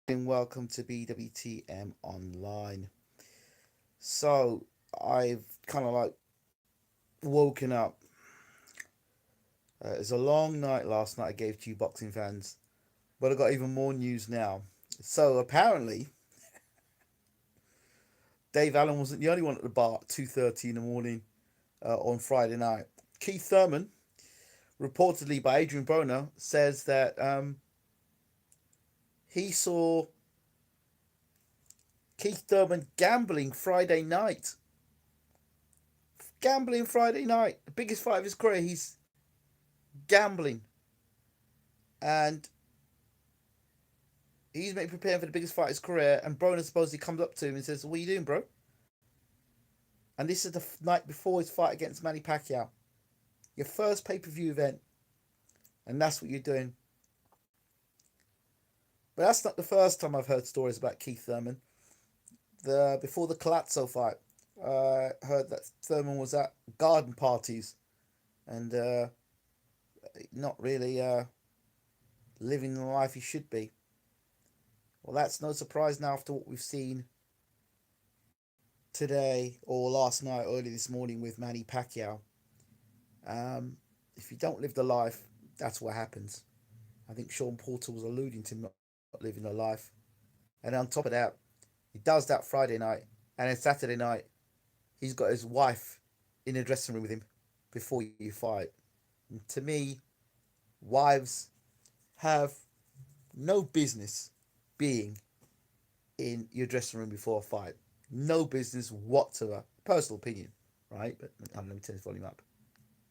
And welcome to BWTM Online. So, I've kind of like woken up. It was a long night last night I gave to you boxing fans, but I got even more news now. So, apparently, Dave Allen wasn't the only one at the bar at 2:30 in the morning on Friday night. Keith Thurman, reportedly by Adrian Broner, says that he saw Keith Thurman gambling Friday night. Gambling Friday night. The biggest fight of his career. He's gambling. And he's preparing for the biggest fight of his career. And Broner supposedly comes up to him and says, "What are you doing, bro?" And this is the night before his fight against Manny Pacquiao. Your first pay per view event. And that's what you're doing. But that's not the first time I've heard stories about Keith Thurman. Before the Colazzo fight, I heard that Thurman was at garden parties and not really living the life he should be. Well, that's no surprise now after what we've seen today or last night, early this morning with Manny Pacquiao. If you don't live the life, that's what happens. I think Sean Porter was alluding to not living a life. And on top of that, he does that Friday night, and then Saturday night, he's got his wife in the dressing room with him before you fight. And to me, wives have no business being in your dressing room before a fight. No business whatsoever. Personal opinion, right? But let me turn this volume up.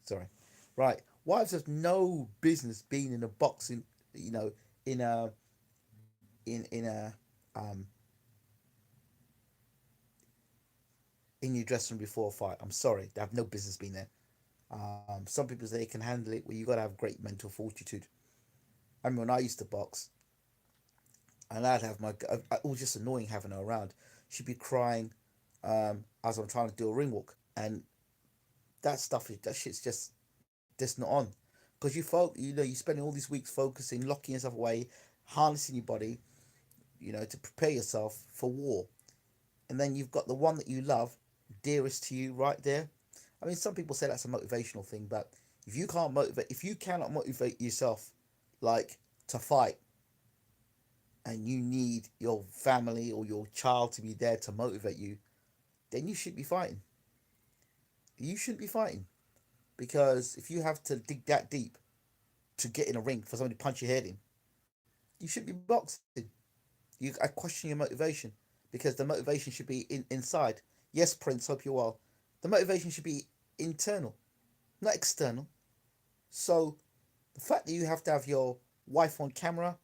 Sorry. Right. Wives have no business being in a boxing, in a in in your dressing room before a fight. I'm sorry, they have no business being there. Some people say they can handle it, but you got to have great mental fortitude. I mean, when I used to box, and I'd have it was just annoying having her around. She'd be crying as I'm trying to do a ring walk, and that shit's just not on, because you're spending all these weeks focusing, locking yourself away, harnessing your body, to prepare yourself for war, and then you've got the one that you love, dearest to you, right there. I mean, some people say that's a motivational thing, but if you cannot motivate yourself, like to fight, and you need your family or your child to be there to motivate you, then you should be fighting. You shouldn't be fighting, because if you have to dig that deep to get in a ring for somebody to punch your head in, you shouldn't be boxing. I question your motivation, because the motivation should be inside. Yes, Prince, hope you're well. The motivation should be internal, not external. So the fact that you have to have your wife on camera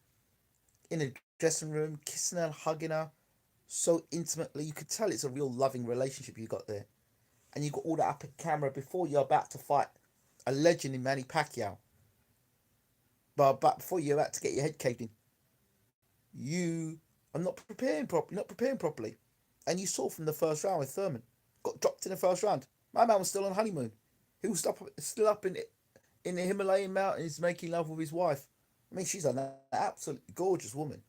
in a dressing room, kissing her, hugging her, so intimately, you could tell it's a real loving relationship you got there. And you got all that up at camera before you're about to fight a legend in Manny Pacquiao. But before you're about to get your head caved in, you are not preparing properly. And you saw from the first round with Thurman, got dropped in the first round. My man was still on honeymoon. He was still up in the Himalayan mountains making love with his wife. I mean, she's an absolutely gorgeous woman,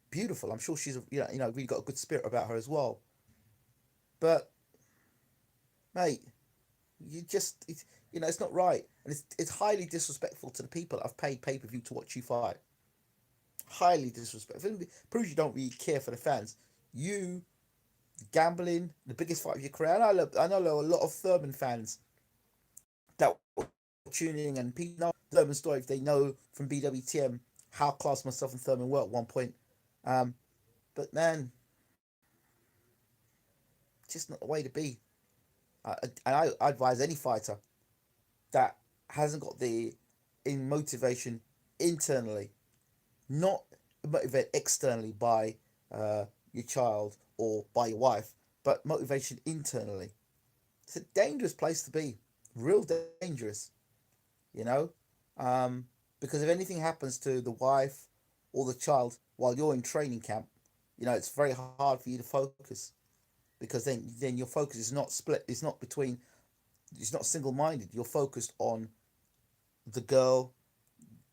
beautiful. I'm sure she's really got a good spirit about her as well. But mate, it's not right, and it's highly disrespectful to the people that have paid pay per view to watch you fight. Highly disrespectful. It proves you don't really care for the fans. You gambling the biggest fight of your career. And I know a lot of Thurman fans that were tuning in, and people know Thurman story if they know from BWTM how close myself and Thurman were at one point. Um, but man, just not the way to be. And I advise any fighter that hasn't got the in motivation internally, not motivated externally by your child or by your wife, but motivation internally. It's a dangerous place to be, real dangerous, you know, um, because if anything happens to the wife or the child while you're in training camp, it's very hard for you to focus, because then your focus is not split. It's not single minded. You're focused on the girl,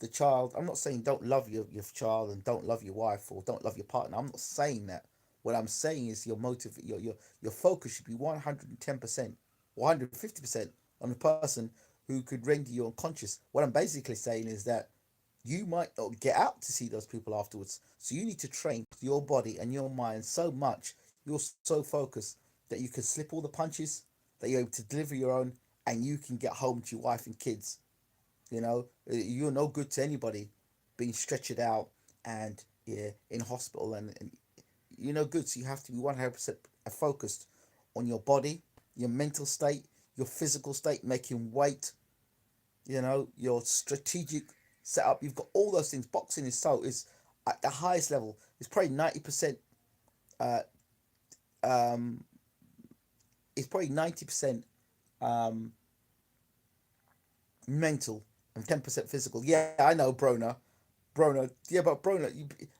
the child. I'm not saying don't love your child and don't love your wife or don't love your partner. I'm not saying that. What I'm saying is your motive, your focus should be 110%, 150% on the person who could render you unconscious. What I'm basically saying is that you might not get out to see those people afterwards. So you need to train your body and your mind so much, you're so focused that you can slip all the punches, that you're able to deliver your own, and you can get home to your wife and kids. You know, you're no good to anybody being stretchered out and, yeah, in hospital, and you're no good. So you have to be 100% focused on your body, your mental state, your physical state, making weight, your strategic setup. You've got all those things. Boxing is at the highest level. It's probably 90%. Uh, um, it's probably 90% um, mental and 10% physical. Yeah, I know Broner. Broner. Yeah, but Broner.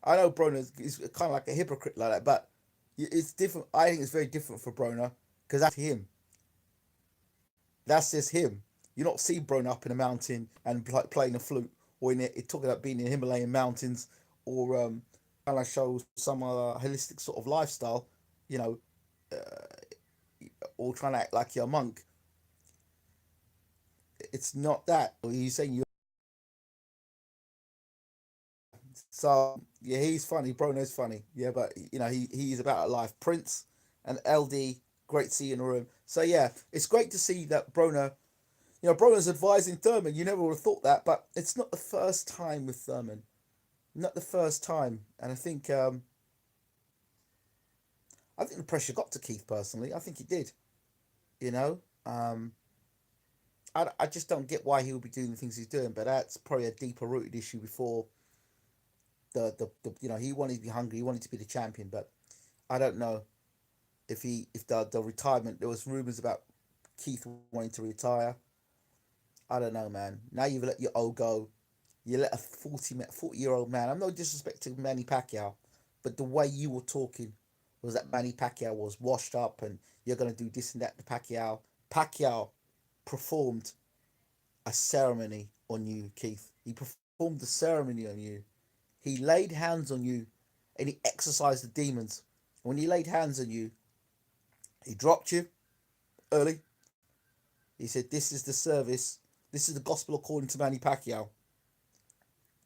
I know Broner is kind of like a hypocrite like that, but it's different. I think it's very different for Broner because that's him. That's just him. You don't see Broner up in a mountain and playing a flute, or in it talking about being in Himalayan mountains, or kind of shows some holistic sort of lifestyle, you know, or trying to act like you're a monk. It's not that. He's saying you. So yeah, he's funny. Brono's funny. Yeah, but he's about a life. Prince and LD, great to see you in the room. So yeah, it's great to see that Broner. Broner's advising Thurman. You never would have thought that, but it's not the first time with Thurman. Not the first time, and I think the pressure got to Keith personally. I think it did. You know, um, I just don't get why he would be doing the things he's doing, but that's probably a deeper rooted issue before the he wanted to be hungry, he wanted to be the champion, but I don't know if the retirement, there was rumors about Keith wanting to retire. I don't know, man. Now you've let your old go. You let a 40-year-old man. I'm no disrespect to Manny Pacquiao, but the way you were talking was that Manny Pacquiao was washed up and you're gonna do this and that to Pacquiao. Pacquiao performed a ceremony on you, Keith. He performed a ceremony on you. He laid hands on you and he exorcised the demons. When he laid hands on you, he dropped you early. He said, "This is the service. This is the gospel according to Manny Pacquiao."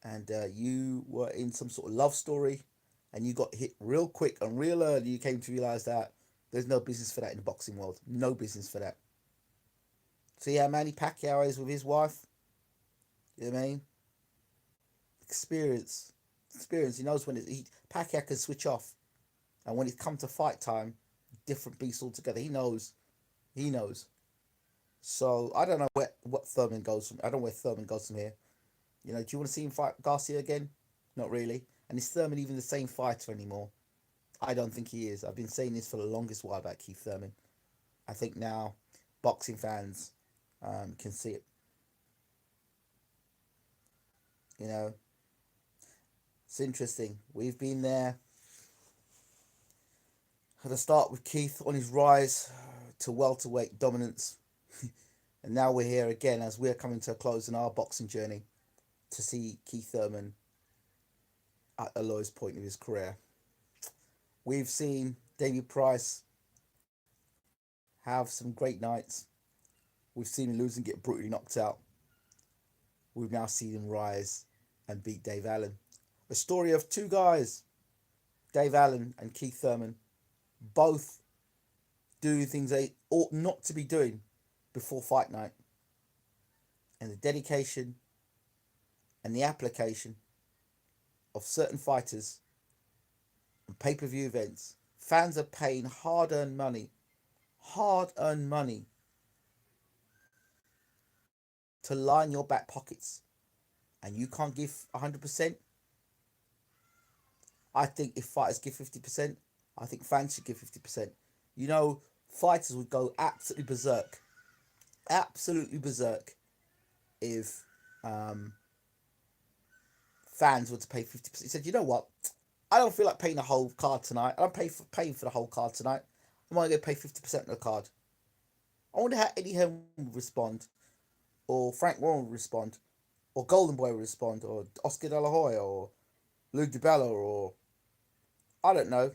And you were in some sort of love story and you got hit real quick and real early. You came to realize that there's no business for that in the boxing world. No business for that. So yeah, Manny Pacquiao is with his wife. You know what I mean? Experience. Experience. He knows when Pacquiao can switch off. And when it comes to fight time, different beast altogether. He knows. He knows. So I don't know what Thurman goes from. I don't know where Thurman goes from here. Do you want to see him fight Garcia again? Not really. And is Thurman even the same fighter anymore? I don't think he is. I've been saying this for the longest while about Keith Thurman. I think now boxing fans can see it. You know, it's interesting. We've been there at the start with Keith on his rise to welterweight dominance. And now we're here again as we're coming to a close in our boxing journey to see Keith Thurman at the lowest point of his career. We've seen David Price have some great nights. We've seen him lose and get brutally knocked out. We've now seen him rise and beat Dave Allen. A story of two guys, Dave Allen and Keith Thurman, both doing things they ought not to be doing before fight night. And the dedication and the application of certain fighters and pay-per-view events. Fans are paying hard-earned money to line your back pockets, and you can't give 100%. I think if fighters give 50%, I think fans should give 50%. Fighters would go absolutely berserk if fans were to pay 50%. He said, "You know what? I don't feel like paying the whole card tonight. I don't paying for the whole card tonight. I'm only going to pay 50% of the card." I wonder how Eddie Hearn would respond, or Frank Warren would respond, or Golden Boy would respond, or Oscar De La Hoya, or Luke DiBella, or I don't know,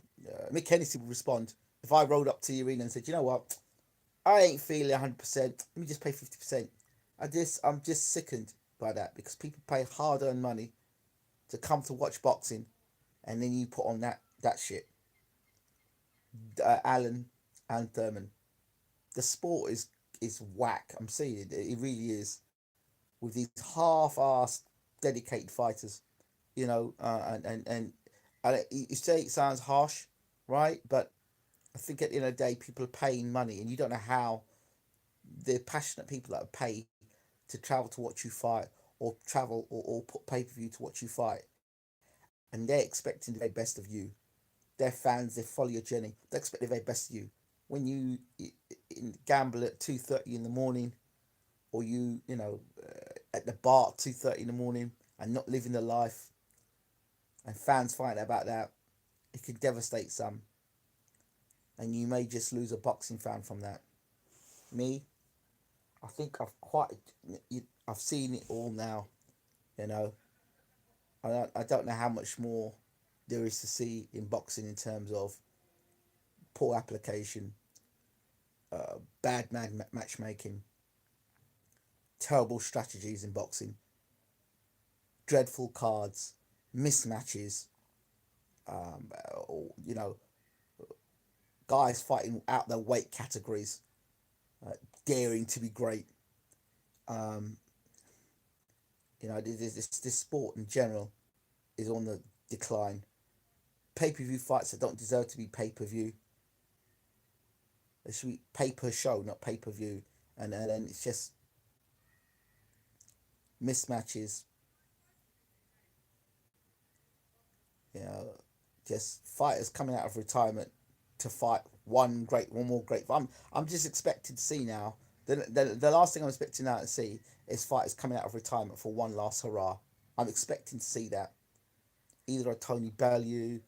Mick Hennessy would respond if I rolled up to the arena and said, you know what, I ain't feeling 100%. Let me just pay 50%. I'm just sickened by that because people pay hard-earned money to come to watch boxing, and then you put on that shit. Allen and Thurman. The sport is whack. I'm saying it. It really is. With these half-assed, dedicated fighters, and you say it sounds harsh, right? But I think at the end of the day, people are paying money, and you don't know how the passionate people that pay to travel to watch you fight, or travel or put pay per view to watch you fight, and they're expecting the very best of you. They're fans. They follow your journey. They expect the very best of you. When you gamble at 2:30 in the morning, or at the bar at 2:30 in the morning and not living the life, and fans find out about that, it could devastate some, and you may just lose a boxing fan from that. Me, I think I've seen it all now. You know, I don't know how much more there is to see in boxing in terms of poor application, bad matchmaking, terrible strategies in boxing, dreadful cards, mismatches, um, you know, guys fighting out their weight categories, uh, daring to be great. Um, this sport in general is on the decline. Pay per view fights that don't deserve to be pay per view. They should be pay per show, not pay per view. And then it's just mismatches, you know, just fighters coming out of retirement to fight one more great. I'm just expecting to see now. The last thing I'm expecting now to see is fighters coming out of retirement for one last hurrah. I'm expecting to see that either a Tony Bellew,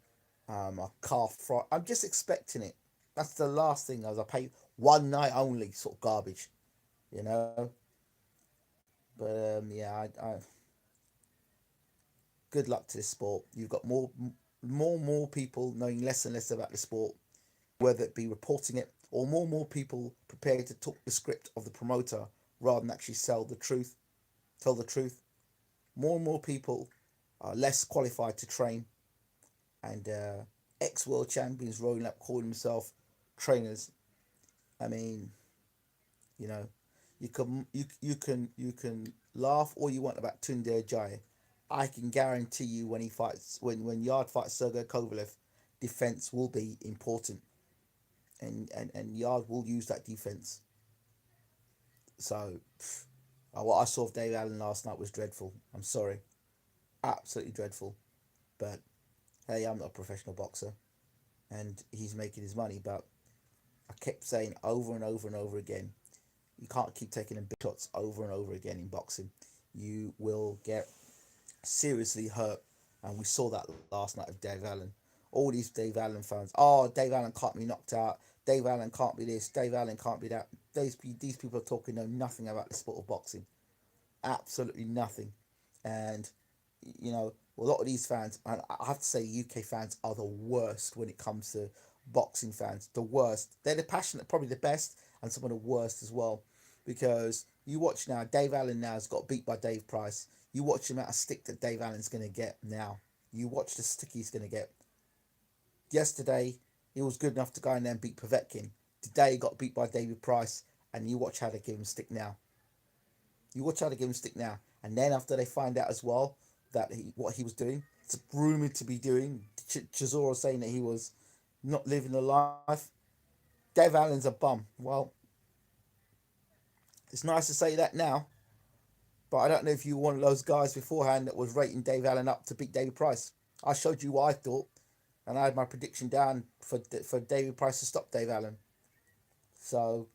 a Calf Fry. I'm just expecting it. That's the last thing as I pay one night only sort of garbage, you know. But yeah, I good luck to this sport. You've got more people knowing less and less about the sport, whether it be reporting it, or more people prepared to talk the script of the promoter rather than actually tell the truth. More and more people are less qualified to train, and ex world champions rolling up calling themselves trainers. I mean, you know, you can laugh all you want about Tunde Ajayi. I can guarantee you when Yard fights Sergey Kovalev, defense will be important, and Yard will use that defense. So what I saw of Dave Allen last night was dreadful. I'm sorry, absolutely dreadful. But hey, I'm not a professional boxer, and he's making his money. But I kept saying over and over and over again, you can't keep taking them big shots over and over again in boxing. You will get seriously hurt, and we saw that last night of Dave Allen. All these Dave Allen fans, oh, Dave Allen can't be knocked out. Dave Allen can't be this. Dave Allen can't be that. These people are talking know nothing about the sport of boxing, absolutely nothing, and a lot of these fans, and I have to say, UK fans are the worst when it comes to boxing fans. The worst. They're the passionate, probably the best, and some of the worst as well. Because you watch now, Dave Allen now has got beat by Dave Price. You watch the amount of stick that Dave Allen's going to get now. You watch the stick he's going to get. Yesterday, he was good enough to go in there and beat Povetkin. Today, he got beat by David Price, and you watch how they give him stick now. You watch how they give him stick now. And then after they find out as well that what he was doing, it's rumoured to be doing, Chisora saying that he was not living the life. Dave Allen's a bum. Well, it's nice to say that now, but I don't know if you were one of those guys beforehand that was rating Dave Allen up to beat David Price. I showed you what I thought, and I had my prediction down for David Price to stop Dave Allen. So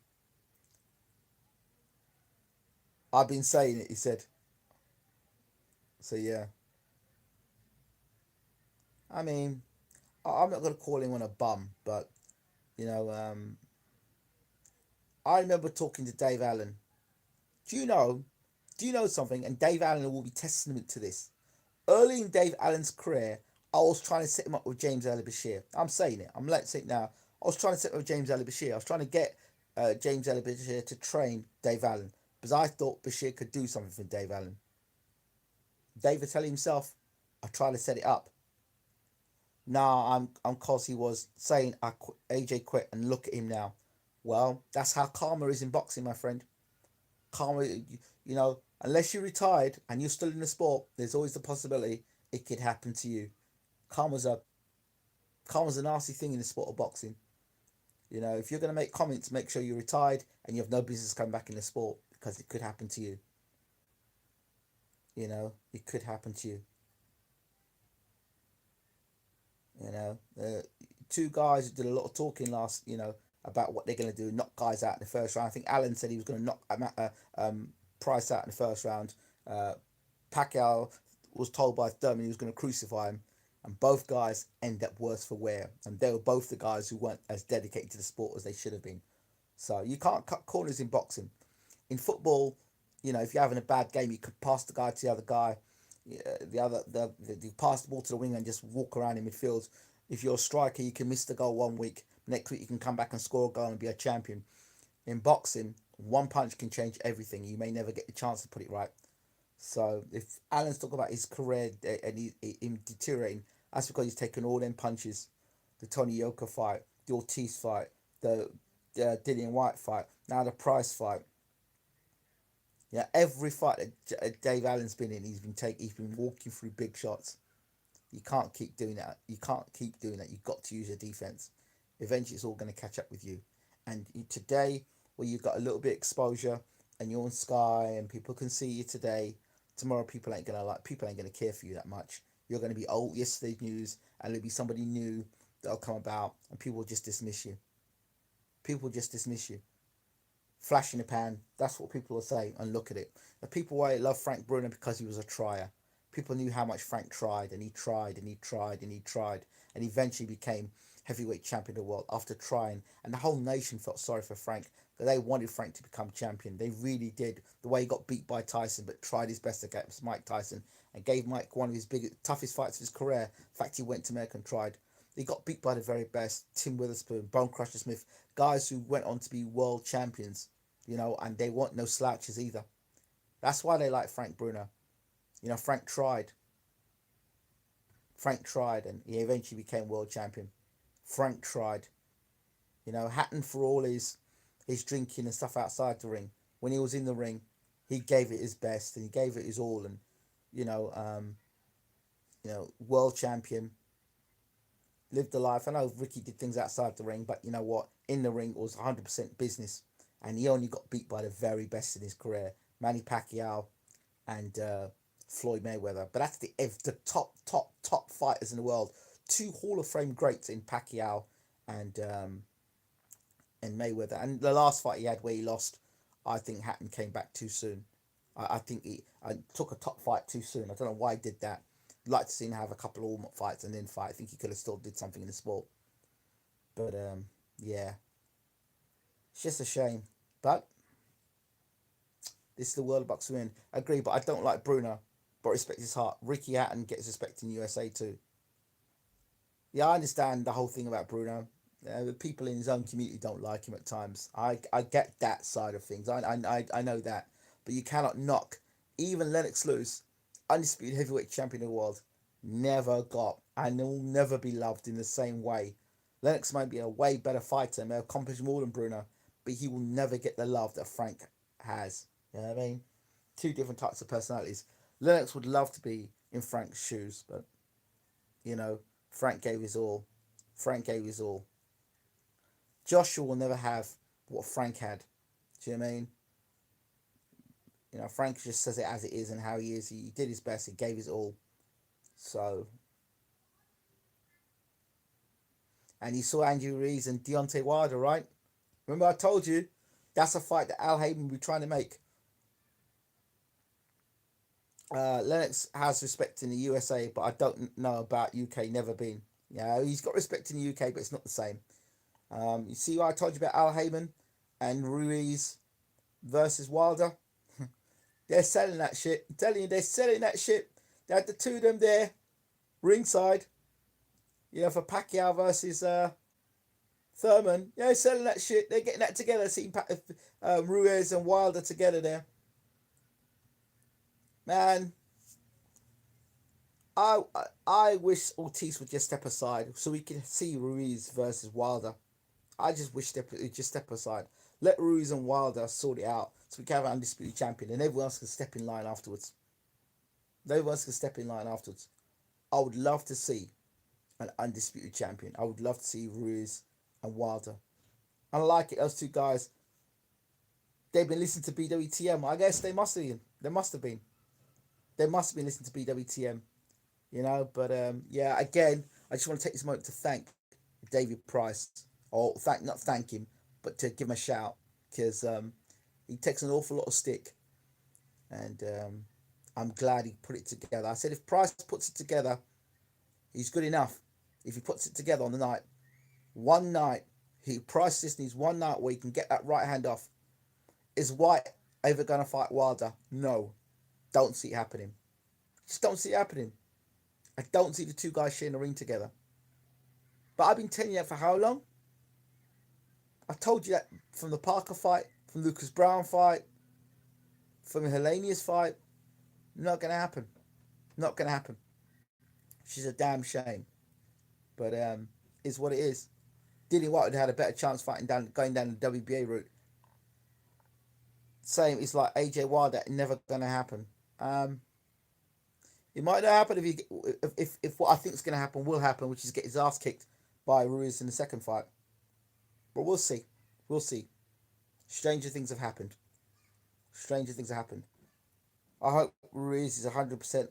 I've been saying it, he said. So yeah, I mean, I'm not going to call him on a bum, but you know, I remember talking to Dave Allen. Do you know Do you know something? And Dave Allen will be testament to this. Early in Dave Allen's career, I was trying to set him up with James Ali Bashir. I'm saying it. I'm letting it now. I was trying to set him up with James Ali Bashir. I was trying to get James Ali Bashir to train Dave Allen because I thought Bashir could do something for Dave Allen. David tell himself, I tried to set it up. Nah, I'm cause he was saying AJ quit and look at him now. Well, that's how karma is in boxing, my friend. Karma, unless you retired and you're still in the sport, there's always the possibility it could happen to you. Karma's a karma's a nasty thing in the sport of boxing. If you're gonna make comments, make sure you're retired and you have no business coming back in the sport because it could happen to you. It could happen to you. Two guys who did a lot of talking last, about what they're going to do, knock guys out in the first round. I think Allen said he was going to knock Price out in the first round. Uh, Pacquiao was told by Thurman he was going to crucify him, and both guys end up worse for wear. And they were both the guys who weren't as dedicated to the sport as they should have been. So you can't cut corners in boxing. In football, if you're having a bad game, you could pass the guy to the other guy. You pass the ball to the winger and just walk around in midfield. If you're a striker, you can miss the goal one week. Next week, you can come back and score a goal and be a champion. In boxing, one punch can change everything. You may never get the chance to put it right. So if Alan's talking about his career and him deteriorating, that's because he's taken all them punches. The Tony Yoka fight, the Ortiz fight, the Dillian White fight, now the Price fight. Yeah, every fight that Dave Allen's been in, he's been walking through big shots. You can't keep doing that. You can't keep doing that. You've got to use your defense. Eventually, it's all going to catch up with you. And today, where you've got a little bit of exposure and you're on Sky and people can see you today, tomorrow people ain't gonna care for you that much. You're going to be old yesterday's news, and there'll be somebody new that'll come about, and people will just dismiss you. People just dismiss you. Flash in the pan. That's what people will say. And look at it. The people why love Frank Bruno because he was a trier. People knew how much Frank tried, and he tried, and he tried, and he tried, and eventually became heavyweight champion of the world after trying. And the whole nation felt sorry for Frank because they wanted Frank to become champion. They really did. The way he got beat by Tyson, but tried his best against Mike Tyson and gave Mike one of his toughest fights of his career. In fact, he went to America and tried. He got beat by the very best. Tim Witherspoon, Bone Crusher Smith, guys who went on to be world champions, and they weren't no slouches either. That's why they like Frank Bruno. Frank tried. Frank tried, and he eventually became world champion. Frank tried. Hatton, for all his drinking and stuff outside the ring, when he was in the ring, he gave it his best and he gave it his all. And world champion, lived the life. I know Ricky did things outside the ring, but you know what? In the ring, it was 100% business, and he only got beat by the very best in his career, Manny Pacquiao and Floyd Mayweather. But that's the top fighters in the world. Two Hall of Fame greats in Pacquiao and Mayweather. And the last fight he had where he lost, I think Hatton came back too soon. I think he took a top fight too soon. I don't know why he did that. I'd like to see him have a couple of all fights and then fight. I think he could have still did something in the sport. But yeah, it's just a shame. But this is the world of boxing in. I agree, but I don't like Bruno, but respect his heart. Ricky Hatton gets respect in USA too. Yeah, I understand the whole thing about Bruno. The people in his own community don't like him at times. I get that side of things. I know that. But you cannot knock. Even Lennox Lewis, undisputed heavyweight champion of the world, never got and will never be loved in the same way. Lennox might be a way better fighter, may accomplish more than Bruno, but he will never get the love that Frank has. You know what I mean? Two different types of personalities. Lennox would love to be in Frank's shoes, but Frank gave his all. Frank gave his all. Joshua will never have what Frank had. Do you know what I mean? Frank just says it as it is and how he is. He did his best. He gave his all. So, and he saw Andrew Ruiz and Deontay Wilder, right? Remember I told you that's a fight that Al Haymon will be trying to make. Lennox has respect in the USA, but I don't know about UK. Never been. He's got respect in the UK, but it's not the same. You see what I told you about Al Haymon and Ruiz versus Wilder? They're selling that shit. I'm telling you, they're selling that shit. They had the two of them there, ringside. For Pacquiao versus Thurman. Yeah, selling that shit. They're getting that together. Seeing Ruiz and Wilder together there. Man, I I wish Ortiz would just step aside so we can see Ruiz versus Wilder. I just wish they would just step aside. Let Ruiz and Wilder sort it out so we can have an undisputed champion and everyone else can step in line afterwards. Everyone else can step in line afterwards. I would love to see an undisputed champion. I would love to see Ruiz and Wilder. And I like it, those two guys, they've been listening to BWTM. I guess they must have been. They must have been. They must have been listening to BWTM. But yeah, again, I just want to take this moment to thank David Price. Or not thank him, but to give him a shout. Because he takes an awful lot of stick. And I'm glad he put it together. I said if Price puts it together, he's good enough. If he puts it together on the night, one night, Price just needs one night where he can get that right hand off. Is White ever going to fight Wilder? No. Don't see it happening. Just don't see it happening. I don't see the two guys sharing the ring together. But I've been telling you that for how long? I told you that from the Parker fight, from Lucas Brown fight, from the Helenius fight. Not going to happen. Not going to happen. She's a damn shame. But it's what it is. Dillian White would have had a better chance going down the WBA route. Same, it's like AJ Wilder, never going to happen. It might not happen if what I think is going to happen will happen, which is get his ass kicked by Ruiz in the second fight. But we'll see. We'll see. Stranger things have happened. Stranger things have happened. I hope Ruiz is 100%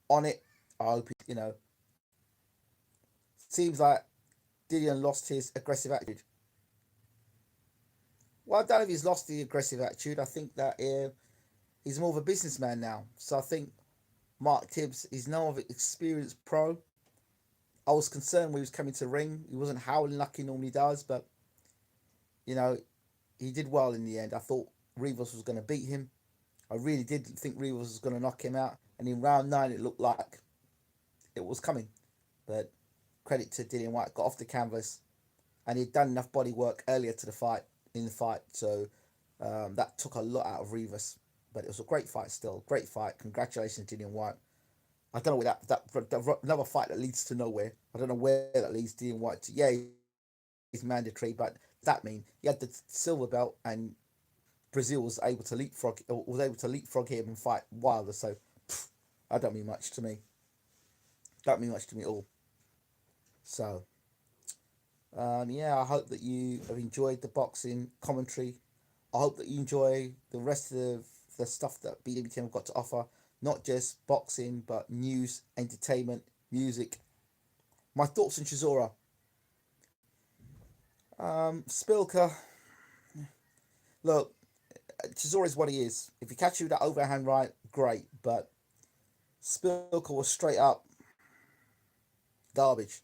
on it. I hope, seems like Dillian lost his aggressive attitude. Well, I don't know if he's lost the aggressive attitude. I think that he's more of a businessman now. So I think Mark Tibbs is now of an experienced pro. I was concerned when he was coming to the ring. He wasn't howling like he normally does, but he did well in the end. I thought Rivas was going to beat him. I really did think Rivas was going to knock him out. And in round 9, it looked like it was coming. But credit to Dillian White, got off the canvas. And he'd done enough body work earlier in the fight. So that took a lot out of Rivas. But it was a great fight still. Great fight. Congratulations, Dillian White. I don't know where that another fight that leads to nowhere. I don't know where that leads Dillian White to. Yeah, he's mandatory, but that mean he had the silver belt and Brazil was able to leapfrog him and fight Wilder. So that don't mean much to me. Don't mean much to me at all. So yeah, I hope that you have enjoyed the boxing commentary. I hope that you enjoy the rest of the stuff that BWTM have got to offer. Not just boxing, but news, entertainment, music. My thoughts on Chisora. Spilker. Look, Chisora is what he is. If you catch you with that overhand right, great. But Spilker was straight up garbage.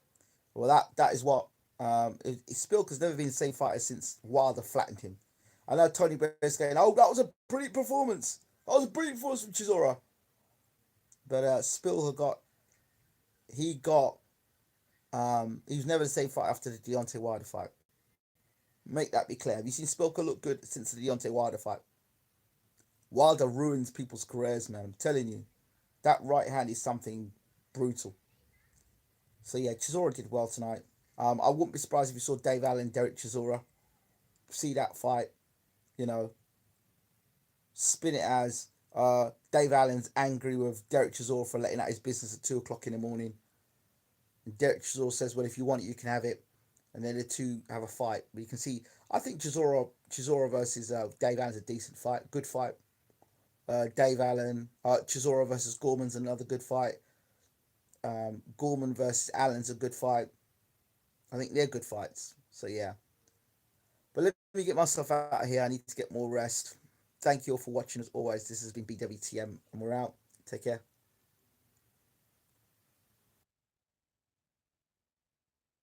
Well, that is what. Spilker's never been the same fighter since Wilder flattened him. I know Tony Blair's going, oh, that was a brilliant performance. That was a brilliant performance from Chisora. But Spilker he was never the same fight after the Deontay Wilder fight. Make that be clear. Have you seen Spilker look good since the Deontay Wilder fight? Wilder ruins people's careers, man. I'm telling you. That right hand is something brutal. So yeah, Chisora did well tonight. I wouldn't be surprised if you saw Dave Allen, Derek Chisora. See that fight, spin it as Dave Allen's angry with Derek Chisora for letting out his business at 2 o'clock in the morning. And Derek Chisora says, well, if you want it, you can have it. And then the two have a fight. But you can see, I think Chisora versus Dave Allen's a decent fight. Good fight. Chisora versus Gorman's another good fight. Gorman versus Allen's a good fight. I think they're good fights. So, yeah. But let me get myself out of here. I need to get more rest. Thank you all for watching as always. This has been BWTM and we're out. Take care.